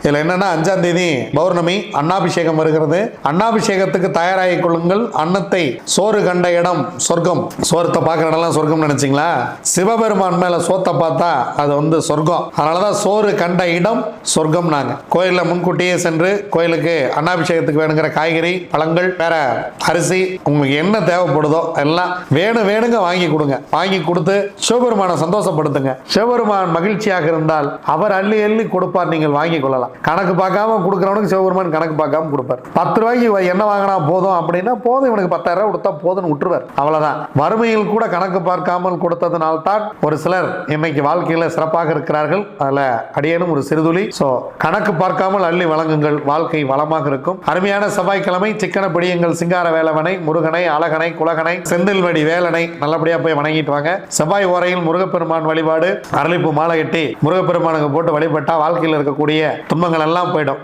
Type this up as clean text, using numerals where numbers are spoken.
இதுல என்னன்னா 5ஆம் தேதி பௌர்ணமி, அன்னாபிஷேகம் வருகிறது. அன்னாபிஷேகத்துக்கு தயாராகிக் கொள்ளுங்கள். அன்னத்தை சோறு கண்ட இடம் சொர்க்கம். சோரத்தை பார்க்குற இடம்லாம் சொர்க்கம் நினைச்சிங்களா? சிவபெருமான் மேல சோத்தை பார்த்தா அது சொர்க்கம். அதனாலதான் சோறு கண்ட இடம் சொர்க்கம். நாங்க கோயில்ல முன்கூட்டியே சென்று கோயிலுக்கு அன்னாபிஷேகத்துக்கு வேணுங்கிற காய்கறி, பழங்கள், வேற அரிசி, உங்களுக்கு என்ன தேவைப்படுதோ எல்லாம் வேணுங்க வாங்கி கொடுங்க. வாங்கி கொடுத்து சிவபெருமானை சந்தோஷப்படுத்துங்க. சிவபெருமான் மகிழ்ச்சியாக இருந்தால் அவர் அள்ளி அள்ளி கொடுப்பார். நீங்கள் வாங்கி கொள்ளலாம். கணக்கு பார்க்காம கொடுக்கிறவனுக்கு சிவபெருமான் கணக்கு பார்க்காம கொடுப்பார். 10 ரூபாய்க்கு என்ன வாங்கினா போதும் அப்படின்னா போதும், இவனுக்கு 10,000 ரூபாய் கொடுத்தா போதும்னு விட்டுருவார். அவ்வளவுதான். வறுமையில் கூட கணக்கு பார்க்காமல் கொடுத்ததுனால்தான் ஒரு சிலர் இன்னைக்கு வாழ்க்கையில சிறப்பாக இருக்கிறார்கள். அதுல அடியேனும் ஒரு சிறுதுளி. கணக்கு பார்க்காமல் அள்ளி வழங்குங்கள், வாழ்க்கை வளமாக இருக்கும். அருமையான செவ்வாய்க்கிழமை. சிக்கன பிடியுங்கள் சிங்கார வேலவனை, முருகனை, அழகனை, குலகனை, செந்தில்வடி வேலனை நல்லபடியா போய் வணங்கிட்டு வாங்க. செவ்வாய் ஓரையில் முருகப்பெருமான் வழிபாடு, அரளிப்பூ மாலை கட்டி முருகப்பெருமானுக்கு போட்டு வழிபட்டா வாழ்க்கையில் இருக்கக்கூடிய துன்பங்கள் எல்லாம் போயிடும்.